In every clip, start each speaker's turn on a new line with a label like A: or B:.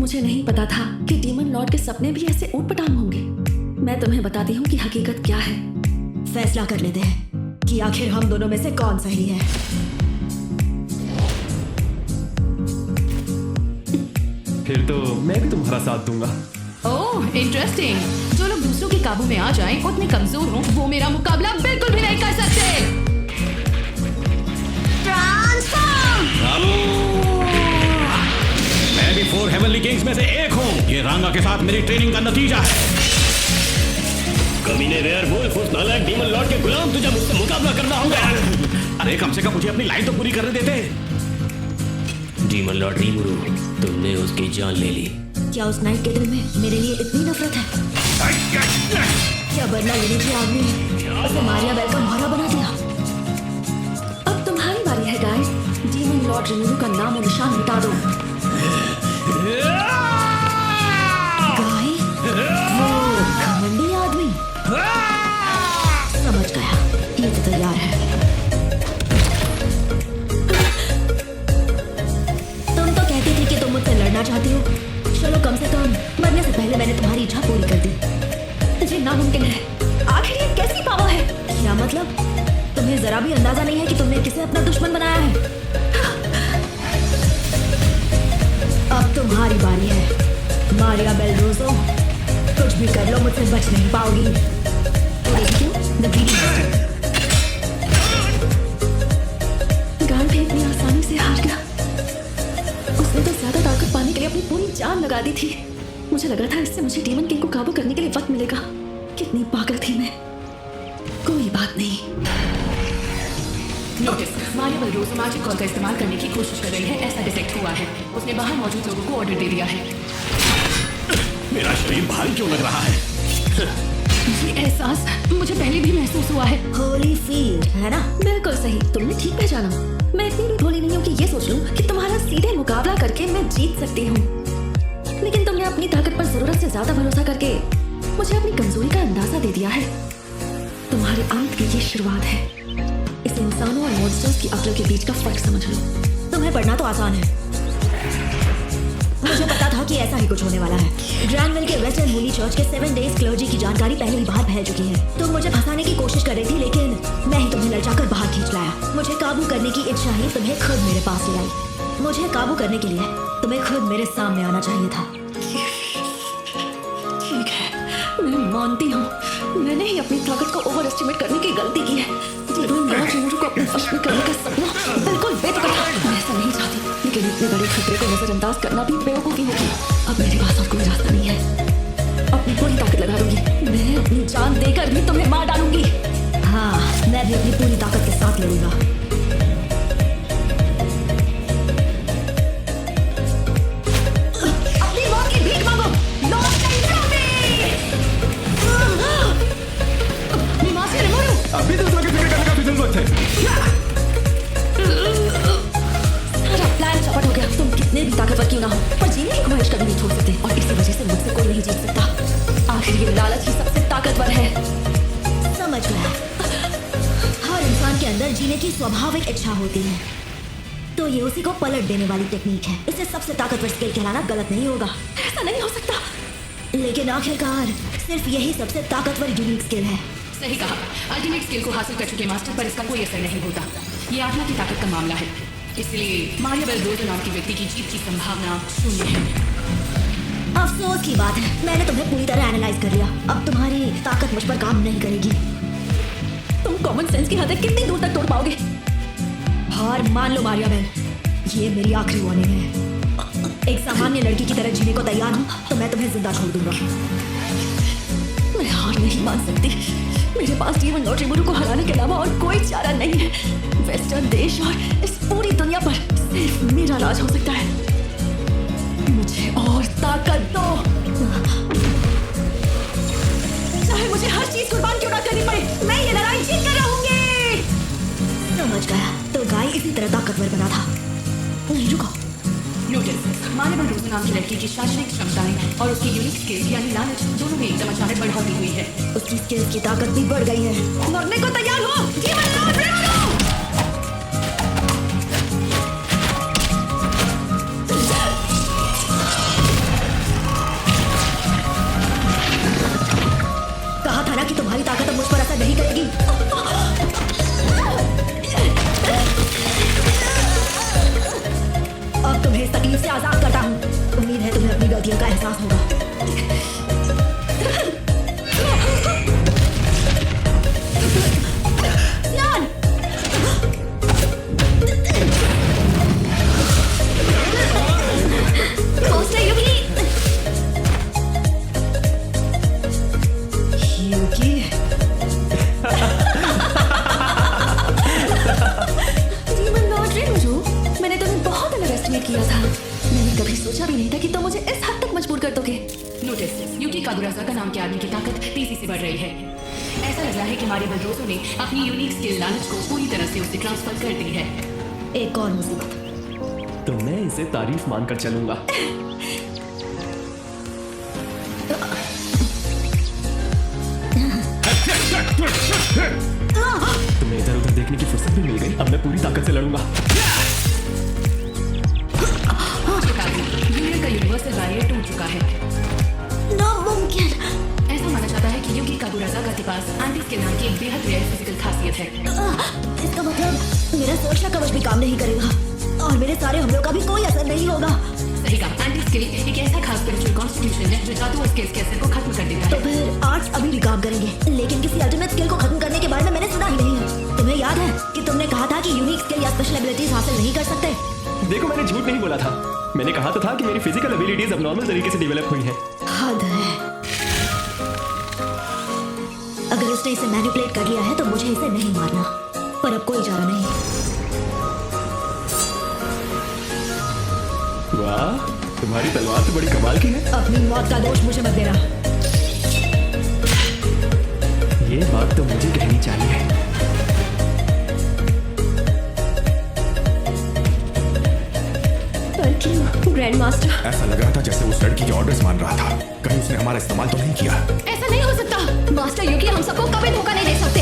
A: मुझे नहीं पता था कि डीमन लॉर्ड के सपने भी ऐसे ऊटपटांग होंगे। मैं तुम्हें बताती हूँ कि हकीकत क्या है।
B: फैसला कर लेते हैं कि आखिर हम दोनों में से कौन सही है।
C: फिर तो मैं भी तुम्हारा साथ दूंगा।
D: Oh interesting. जो लोग दूसरों के काबू में आ जाएं, उतने कमजोर हों, वो मेरा मुकाबला बिल्कुल भी नहीं कर सकते।
E: मैं भी 4 हेवनली किंग्स में से एक हूँ। ये रांगा के साथ मेरी ट्रेनिंग का नतीजा है।
F: कमीने वेयरवुल्फ, उस नालायक डीमन लॉर्ड के गुलाम, तुझे मुझसे मुकाबला करना होगा।
E: अरे कम से कम मुझे अपनी लाइन तो पूरी करने देते।
F: डीमन लॉर्ड रीमुरु, तुमने उसकी जान ले ली।
B: क्या उस नाइट के दिल में मेरे लिए इतनी नफरत है? क्या बदला लेने की आग ने उसे मारिया बेल का मोहरा बना दिया?
A: अब तुम्हारी बारी है गाइस। डीमन लॉर्ड रीमुरु का नाम और निशान मिटा दो।
B: गाय, वो घमंडी आदमी। समझ गया, ये तो तैयार है। तुम तो कहती थी कि तुम मुझसे लड़ना चाहती हो। चलो कम से कम मरने से पहले मैंने तुम्हारी इच्छा पूरी कर दी।
A: ये नामुमकिन है। आखिर ये कैसी पावर है?
B: क्या मतलब? तुम्हें जरा भी अंदाजा नहीं है कि तुमने किसे अपना दुश्मन बनाया है। अब तुम्हारी बारी है मारिया बेल रोजो। कुछ भी कर लो, मुझसे बच नहीं पाओगी।
A: गांड इतनी आसानी से हार गया। उसने तो ज्यादा ताकत पाने के लिए अपनी पूरी जान लगा दी थी। मुझे लगा था इससे मुझे डीमन किंग को काबू करने के लिए वक्त मिलेगा। कितनी पागल थी मैं। कोई बात नहीं।
D: नोटिस, मारिया बेल रोज मैजिक कॉल का इस्तेमाल करने की कोशिश कर रही है, ऐसा डिटेक्ट हुआ है। उसने बाहर मौजूद लोगों को ऑर्डर दे दिया है।
E: मेरा शरीर भारी क्यों लग रहा है?
D: ये एहसास मुझे पहले भी महसूस हुआ है।
B: होली फील्ड है ना?
A: बिल्कुल सही, तुमने ठीक पहचाना। मैं इतनी भी भोली नहीं हूँ कि ये सोच लूँ कि तुम्हारा सीधे मुकाबला करके मैं जीत सकती हूँ। लेकिन तुमने अपनी ताकत पर जरूरत से ज्यादा भरोसा करके मुझे अपनी कमजोरी का अंदाजा दे दिया है। तुम्हारे अंत की ये शुरुआत है। इस इंसानों और मॉन्स्टर्स की अक्ल के बीच का फर्क समझ लो।
B: तुम्हें पढ़ना तो आसान है। मुझे पता था कि ऐसा ही कुछ होने वाला है। ग्रैंडविल के वेस्टर्न होली चर्च के 7 डेज क्लर्जी की जानकारी पहले ही बाहर फैल चुकी है। तुम मुझे फंसाने की कोशिश कर रही थी, लेकिन मैं ही तुम्हें ललचाकर बाहर खींच लाया। मुझे काबू करने की इच्छा ही तुम्हें खुद मेरे पास ले आई। मुझे काबू करने के लिए तुम्हें खुद मेरे सामने आना चाहिए था।
A: ठीक है, मैं मानती हूँ मैंने ही अपनी ताकत को ओवर एस्टिमेट करने की गलती की है। डीमन लॉर्ड रीमुरु को अपने वश में करने का सपना बिल्कुल बेतुका था। मैं ऐसा नहीं चाहती, लेकिन इतने बड़े खतरे को नजरअंदाज करना भी बेवकूफी होगी। अब मेरे पास और कोई रास्ता नहीं है। अपनी पूरी ताकत लगा दूंगी। मैं अपनी जान देकर भी तुम्हें मार डालूंगी।
B: हाँ, मैं भी अपनी पूरी ताकत के साथ लड़ूंगा।
A: अपनी मौत की भीख मांगो। लॉर्ड मास्टर रीमुरु,
C: अभी दूसरों की फिक्र करने का तुझे वक्त है।
A: सारा प्लान चौपट हो गया। तुम कितने भी ताकतवर क्यों ना हो, पर जीने की ख्वाहिश कभी नहीं छोड़ सकते, और इसी वजह से मुझसे कोई नहीं जीत सकता। आखिर ये लालच ही सबसे ताकतवर है।
B: समझ गया। हर इंसान के अंदर जीने की स्वाभाविक इच्छा होती है, तो ये उसी को पलट देने वाली टेक्निक है। इसे सबसे ताकतवर स्किल कहलाना गलत नहीं होगा।
A: ऐसा नहीं हो सकता।
B: लेकिन आखिरकार सिर्फ यही सबसे ताकतवर यूनिक स्किल है।
D: सही कहा। अल्टीमेट स्किल को हासिल कर चुके मास्टर पर इसका कोई असर नहीं होता। ये आत्मा की ताकत का मामला है, इसलिए मारिया बेल रोजो नाम के व्यक्ति की जीत की संभावना 0 है।
B: अफसोस की बात है, मैंने तुम्हें पूरी तरह एनालाइज कर लिया। अब तुम्हारी ताकत मुझ पर काम नहीं करेगी।
A: तुम कॉमन सेंस की हदें कितनी दूर तक तोड़ पाओगे?
B: हार मान लो मारिया बेल, ये मेरी आखिरी वार्निंग है। एक सामान्य लड़की की तरह जीने को तैयार हूँ तो मैं तुम्हें जिंदा छोड़ दूंगा।
A: मैं हार नहीं मान सकती। मेरे पास डीमन लॉर्ड रीमुरु को हराने के अलावा और कोई चारा नहीं है। वेस्टर्न देश और इस पूरी दुनिया पर सिर्फ मेरा राज हो सकता है। मुझे और ताकत दो, चाहे मुझे हर चीज कुर्बान क्यों ना करनी पड़े। मैं ये लड़ाई जीत कर रहूंगी।
B: समझ गया, तो गाय इसी तरह ताकतवर बना था। नहीं रुको,
D: नोटिस, मारिया बेल रोजो नाम की लड़की की शारीरिक क्षमताएं और उसकी यूनिक स्किल्स यानी लालच दोनों में एकदम अचानक बढ़ोतरी हुई है।
B: उसकी स्किल्स की ताकत भी बढ़ गई है।
A: मरने को तैयार हो डीमन लॉर्ड रीमुरु।
B: एहसास होगा। यान! Master Yuki! Yuki!
A: Demon lord Rimuru, मैंने तुम्हें बहुत अंडर एस्टिमेट किया था। मैंने कभी सोचा भी नहीं था कि तुम मुझे इस हद तक मजबूर कर दोगे।
D: नोटिस, यूकी कागुराज़ाका नाम के आदमी की ताकत तेजी से बढ़ रही है। ऐसा लग रहा है कि मारिया बेल्रोज़ो ने अपनी यूनिक स्किल लालच को पूरी तरह से उसे ट्रांसफर कर दी है।
B: एक और मुसीबत।
C: तो मैं इसे तारीफ मानकर चलूंगा। तुम्हें इधर उधर देखने की फुर्सत भी मिल गई। अब मैं पूरी ताकत से लड़ूंगा।
D: शिकागो, यूनियन का यूनिवर्सल बैरियर टूट चुका है।
B: नामुमकिन!
D: ऐसा माना जाता है कि यूकी कागुराज़ाका के पास एंटी स्किल नाम की एक बेहद रेयर फिजिकल खासियत है।
B: इसका मतलब मेरा सोचना कवच भी काम नहीं करेगा और मेरे सारे हमलों का भी कोई असर नहीं होगा।
D: सही कहा, एंटी स्किल एक ऐसा खास स्पिरिचुअल कॉन्स्टिट्यूशन है जो जादू और स्किल्स के असर को खत्म कर देता
B: तो
D: है।
B: फिर आर्ट्स अभी भी काम करेंगे, लेकिन किसी अल्टीमेट स्किल को खत्म करने के बारे में मैंने सुना ही नहीं है। तुम्हें याद है कि तुमने कहा था कि यूनिक स्किल या स्पेशल एबिलिटीज हासिल नहीं कर सकते?
C: देखो, मैंने झूठ नहीं बोला था। मैंने कहा तो था कि मेरी फिजिकल एबिलिटीज अब नॉर्मल तरीके से डेवलप हुई हैं।
B: हद है। अगर उसने इसे मैनिपुलेट कर लिया है तो मुझे इसे नहीं मारना, पर अब कोई चारा नहीं।
C: वाह, तुम्हारी तलवार तो बड़ी कमाल की है।
B: अपनी मौत का दोष मुझे मत देना।
C: ये बात तो मुझे कहनी चाहिए।
A: Thank you grand master.
G: ऐसा लग रहा था जैसे उस लड़की के ऑर्डर्स मान रहा था। कहीं उसने हमारा इस्तेमाल तो नहीं किया?
A: ऐसा नहीं हो सकता। मास्टर युकी हम सबको कभी धोखा नहीं दे सकते।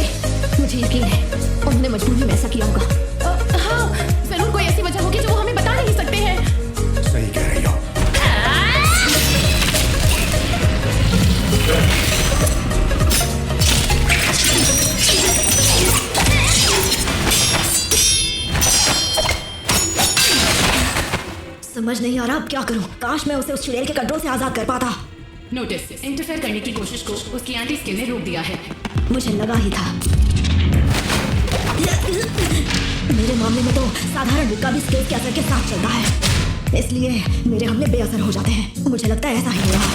A: मुझे यकीन है उन्होंने मजबूरी में ऐसा किया होगा।
D: हाँ, जरूर कोई ऐसी वजह होगी जो वो हमें बता नहीं सकते हैं।
G: सही कह रही हो।
B: समझ नहीं आ रहा अब क्या करूं। काश मैं उसे उस चुड़ैल के कंट्रोल से आजाद कर पाता।
D: नोटिस, इंटरफेयर करने की कोशिश को उसकी एंटी स्किल ने रोक दिया है।
B: मुझे लगा ही था। मेरे मामले में तो साधारण विक्का भी स्किल्स के असर के साथ चलता है, इसलिए मेरे हमले बेअसर हो जाते हैं। मुझे लगता है ऐसा ही हो रहा।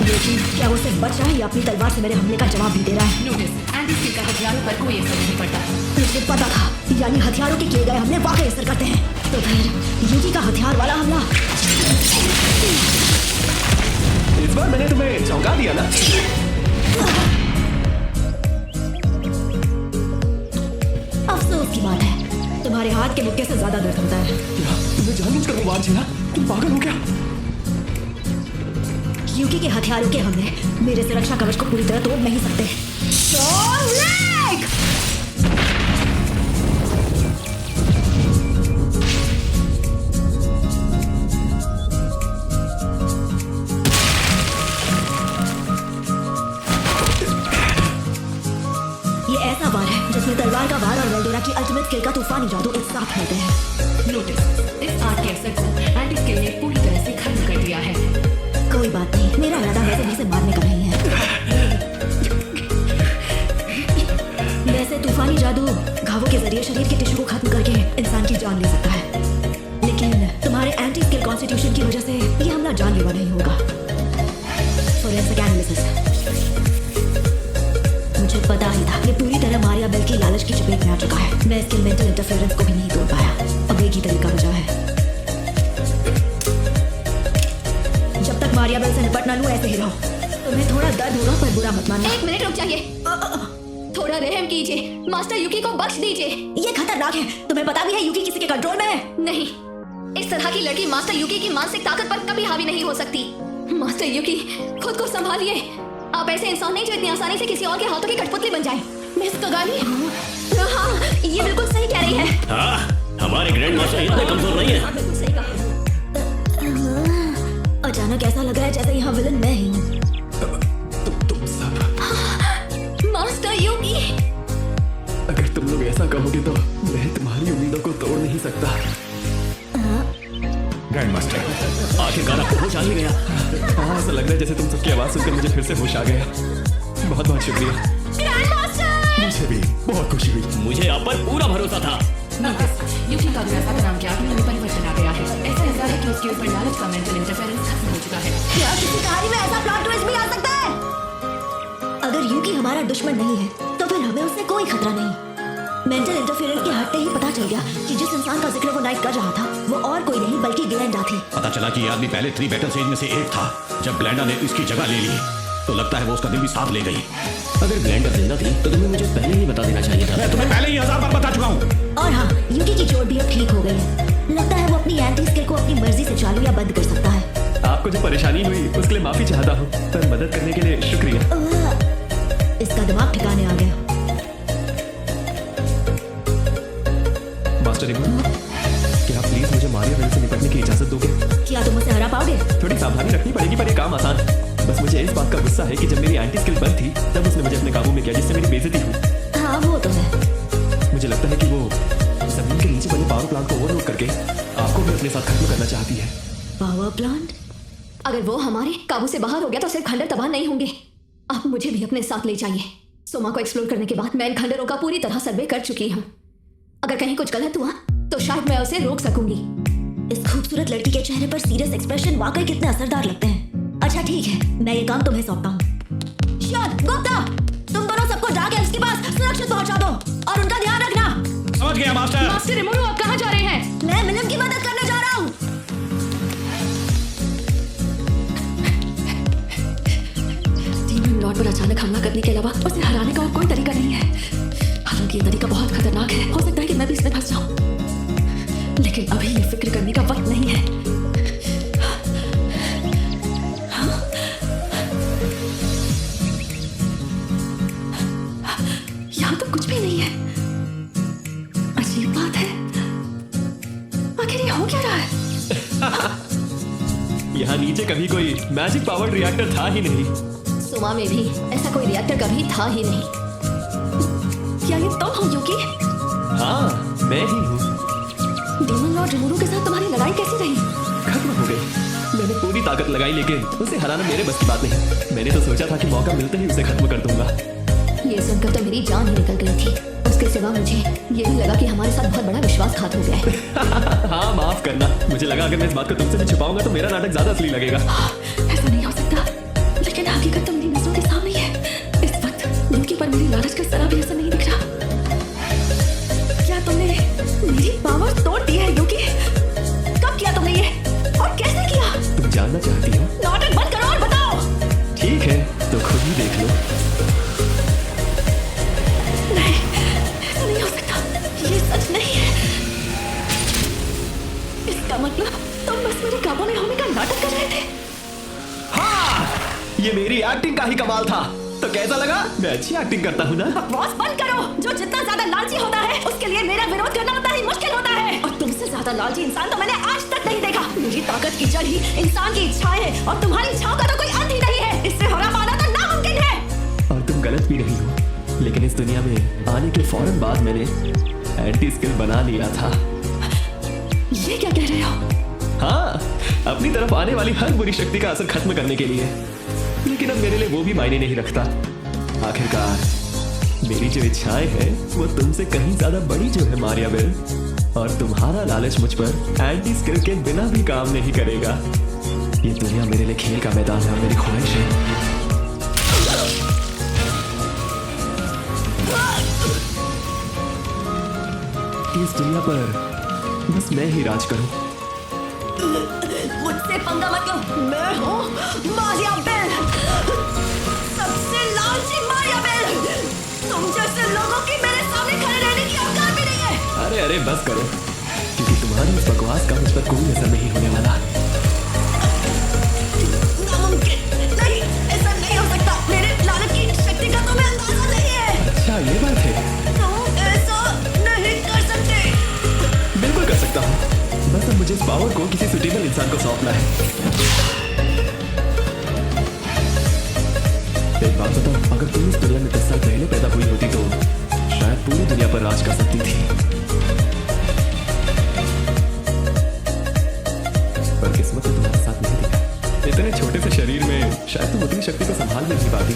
B: लेकिन क्या वो सिर्फ बच रहा है या अपनी तलवार से मेरे हमले का जवाब भी दे रहा है?
D: नोटिस, एंटी स्किल का हथियारों पर कोई असर नहीं पड़ता।
B: मुझे पता था, यानी हथियारों के किए गए हमले वाकई असर करते हैं। तो फिर यूकी का हथियार वाला हमला?
C: इस बार मैंने तुम्हें चौंका दिया ना।
B: अफसोस की बात है, तुम्हारे हाथ के मुक्के से ज्यादा दर्द होता है।
C: क्या तुम्हें जानबूझकर वो वार झेला? तुम पागल हो क्या?
B: यूकी के हथियारों के हमले मेरे सुरक्षा कवच को पूरी तरह तोड़ नहीं सकते। ये ऐसा वार है जिसमें तलवार का वार और वेल्डोरा की अल्टीमेट स्किल का तूफानी जादू एक साथ मिलते हैं।
D: नोटिस, इस आर्ट के असर को एंटी स्किल ने पूरी तरह से खत्म कर दिया है।
B: कोई बात नहीं, मेरा इरादा वैसे भी इसे मारने का नहीं है। वैसे तूफानी जादू घावों के जरिए शरीर के टिश्यू को खत्म करके इंसान की जान ले सकता है, लेकिन तुम्हारे एंटी स्किल कॉन्स्टिट्यूशन की वजह से ये हमला जानलेवा नहीं होगा। Forensic analysis. मुझे पता ही था ये पूरी तरह मारिया बेल की लालच की चपेट में आ चुका है। मैं इसके मेंटल इंटरफेरेंस को भी नहीं तोड़ पाया। अब एक ही तरीका बचा है, जब तक मारिया बेल से निपट ना लूं ऐसे ही रहो। तुम्हें थोड़ा दर्द होगा पर बुरा मत मानना।
A: 1 मिनट रुक जाइए। थोड़ा रहम कीजिए, मास्टर युकी को बख्श दीजिए।
B: ये खतरनाक है। तुम्हें पता भी है युकी किसी के कंट्रोल में है?
A: नहीं, इस तरह की लड़की मास्टर युकी की मानसिक ताकत पर कभी हावी नहीं हो सकती। मास्टर युकी, खुद को संभालिए। आप ऐसे इंसान नहीं जो इतनी आसानी से किसी और के हाथों की कठपुतली बन जाए। मिस कगाली, हाँ, ये बिल्कुल सही कह रही है।
F: हाँ, हमारे ग्रैंड मास्टर इतने कमजोर नहीं है।
A: बिल्कुल सही कहा।
B: अचानक ऐसा लग रहा है जैसे यहाँ विलन मैं ही हूँ।
C: तुम सब,
A: मास्टर युकी,
C: अगर तुम लोग ऐसा कहोगे तो मैं तुम्हारी उम्मीदों को तोड़ नहीं सकता।
G: Grand master.
F: आखिरकार आपको होश आ ही गया।
C: हाँ, ऐसा लग रहा है जैसे तुम सबकी आवाज सुनकर मुझे फिर से होश आ गया। बहुत बहुत शुक्रिया।
G: मुझे भी बहुत खुशी हुई।
F: मुझे आप पर पूरा भरोसा था।
D: यूकी का विरासत नाम के आदमी में परिवर्तन आ गया है। ऐसा लग रहा है कि उसके ऊपर लालच का मेंटल इंटरफेरेंस खत्म हो चुका है।
B: क्या किसी कहानी में ऐसा प्लॉट ट्विस्ट भी आ सकता है? अगर यूकी हमारा दुश्मन नहीं है तो फिर हमें उससे कोई खतरा नहीं। मेंटल इंटरफेरेंस के हटते ही पता चल गया कि जिस इंसान का जिक्र वो नाइट कर रहा था वो और कोई नहीं बल्कि ग्लेंडा थी।
E: पता चला कि ये आदमी पहले 3 बैटल स्टेज में से एक था। जब ग्लेंडा ने इसकी जगह ले ली तो लगता है वो उसका दिल भी साथ ले गई।
F: अगर ग्लेंडा जिंदा थी तो तुम्हें मुझे पहले ही बता देना चाहिए था।
E: मैं तुम्हें पहले ही 1000 बार बता चुका हूँ।
B: और हाँ, यूकी की चोट भी अब ठीक हो गई है। लगता है वो अपनी एंटी स्किल को अपनी मर्जी से चालू या बंद कर सकता है।
C: आपको जो परेशानी हुई उसके लिए माफी चाहता हूँ, पर मदद करने के लिए शुक्रिया।
B: इसका दिमाग ठिकाने आ गया।
C: मास्टर रिमो, क्या आप प्लीज मुझे मारिया बेल से निपटने की इजाजत दोगे?
B: क्या तुम उसे हरा पाओगे?
C: थोड़ी सावधानी रखनी पड़ेगी पर ये काम आसान है। बस मुझे इस बात का गुस्सा है कि जब मेरी एंटी स्किल बंद थी तब उसने मुझे अपने काबू में किया, जिससे मेरी बेइज्जती हुई।
B: हाँ वो तो है।
C: मुझे लगता है कि वो जमीन के नीचे बने पावर प्लांट को ओवरलोड करके आपको भी अपने साथ खत्म करना चाहती है।
B: Power plant?
A: अगर वो हमारे काबू से बाहर हो गया तो सिर्फ खंडर तबाह नहीं होंगे, आप मुझे भी अपने साथ ले जाइए। सोमा को एक्सप्लोर करने के बाद मैं इन खंडरों का पूरी तरह सर्वे कर चुकी हूँ। अगर कहीं कुछ गलत हुआ तो शायद मैं उसे रोक सकूंगी।
B: इस खूबसूरत लड़की के चेहरे पर सीरियस एक्सप्रेशन वाकई कितने असरदार लगते हैं। अच्छा ठीक है, मैं ये काम तुम्हें सौंपता हूँ। श्योर, गुप्ता, तुम दोनों सबको जाके उसके पास सुरक्षित पहुंचा दो और उनका ध्यान रखना।
E: समझ गया मास्टर।
D: मास्टर रिमोरू, आप कहाँ जा रहे हैं?
B: मैं मिलम की मदद करने जा रहा हूँ।
A: डीमन लॉर्ड पर अचानक हमला करने के अलावा उसे हराने का और कोई तरीका नहीं है। हालांकि ये तरीका बहुत खतरनाक है, हो सकता है कि मैं भी इसमें फंस जाऊं, लेकिन अभी ये फिक्र करने का वक्त नहीं है। यहाँ तो कुछ भी नहीं है। अजीब बात है, आखिर ये हो क्या रहा है?
C: यहाँ नीचे कभी कोई मैजिक पावर्ड रिएक्टर था ही नहीं।
A: सोमा में भी ऐसा कोई रिएक्टर कभी था ही नहीं। क्या ये तुम हो यूकी?
C: हाँ, मैं ही हूँ।
A: डीमन लॉर्ड रिमोरू के साथ तुम्हारी लड़ाई कैसी रही?
C: खत्म हो गई। मैंने पूरी ताकत लगाई लेकिन उसे हराना मेरे बस की बात नहीं। मैंने तो सोचा था कि मौका मिलते ही उसे खत्म कर दूंगा।
A: ये सुनकर तो मेरी जान ही निकल गई थी। उसके सिवा मुझे ये भी लगा कि हमारे साथ बहुत बड़ा विश्वासघात हो गया है।
C: हाँ, माफ करना। मुझे लगा अगर मैं इस बात को तुमसे भी छुपाऊंगा तो मेरा नाटक ज्यादा असली लगेगा।
A: ऐसा नहीं हो सकता, लेकिन हकीकत तो मेरी नजरों के सामने ही है। इस वक्त यूकी पर मेरी लालच का जरा भी असर नहीं दिख रहा। क्या तुमने मेरी पावर तोड़ दी है यूकी? कब किया तुमने ये और कैसे किया?
C: तुम जानना चाहती हो?
A: नाटक बंद करो और बताओ।
C: ठीक है, तो खुद ही देख लो।
A: नहीं, ऐसा नहीं हो सकता। ये सच नहीं है। इसका मतलब तुम बस मेरे काबू में होने का नाटक कर रहे थे।
C: हाँ, ये मेरी एक्टिंग का ही कमाल था। तो कैसा लगा? मैं अच्छी एक्टिंग करता हूँ ना?
A: बकवास बंद करो। जो जितना ज्यादा लालची होता है उसके लिए मेरा विरोध करना उतना ही मुश्किल होता है। और तुमसे ज्यादा लालची इंसान तो मैंने आज तक नहीं देखा। मेरी ताकत की जड़ ही इंसान की इच्छाएं है और तुम्हारी इच्छाओं का तो कोई अंत ही नहीं है। इससे हरा पाना तो नामुमकिन है।
C: और तुम गलत भी नहीं हो, लेकिन इस दुनिया में आने के फौरन बाद मैंने एंटी स्किल बना लिया था।
A: ये क्या कह रहे हो?
C: हाँ, अपनी तरफ आने वाली हर बुरी शक्ति का असर खत्म करने के लिए। लेकिन अब मेरे लिए वो भी मायने नहीं रखता। आखिरकार मेरी जो इच्छाएं हैं वो तुमसे कहीं ज्यादा बड़ी जो है मारियाबेल, और तुम्हारा लालच मुझ पर एंटी स्किल के बिना भी काम नहीं करेगा। ये दुनिया मेरे लिए खेल का मैदान है और मेरी ख्वाहिश है कि इस दुनिया पर बस मैं ही राज करूं।
A: मुझसे पंगा मत लो। मैं हूँ मारियाबेल, सबसे लालची मारियाबेल। तुम जैसे लोगों की मेरे सामने खड़े रहने की औकात भी नहीं है।
C: अरे अरे बस करो, क्योंकि तुम्हारी इस बकवास का मुझ पर कोई असर नहीं होने वाला।
A: नामुमकिन नहीं, ऐसा नहीं हो सकता। मेरे लालच की शक्ति का तुम्हें अंदाजा नहीं है।
C: अच्छा, ये बात है।
A: तुम ऐसा नहीं कर सकते।
C: बिल्कुल कर सकता हूँ, बस अब मुझे इस पावर को किसी सुटेबल इंसान को सौंपना है। एक बात बताओ, अगर तुम इस दुनिया में 10 साल पहले पैदा हुई होती तो शायद पूरी दुनिया पर राज कर सकती थी। किस्मत ने तुम्हारा साथ नहीं दिया। इतने छोटे से शरीर में शायद तुम उतनी शक्ति को संभाल भी नहीं पाती।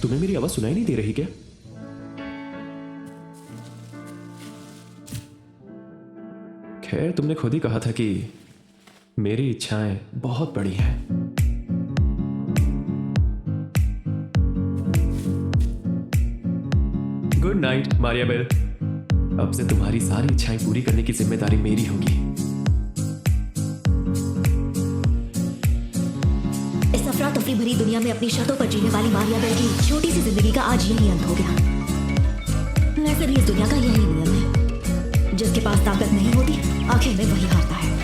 C: तुम्हें मेरी आवाज सुनाई नहीं दे रही क्या? खैर, तुमने खुद ही कहा था कि मेरी इच्छाएं बहुत बड़ी हैं। Good night Mariabel. अब से तुम्हारी सारी इच्छाएं पूरी करने की जिम्मेदारी मेरी होगी।
B: इस अफरा तफरी भरी दुनिया में अपनी शर्तों पर जीने वाली मारियाबेल की छोटी सी जिंदगी का आज यही अंत हो गया। वैसे भी इस दुनिया का यही नियम है, जिसके पास ताकत नहीं होती आखिर में वही हारता है।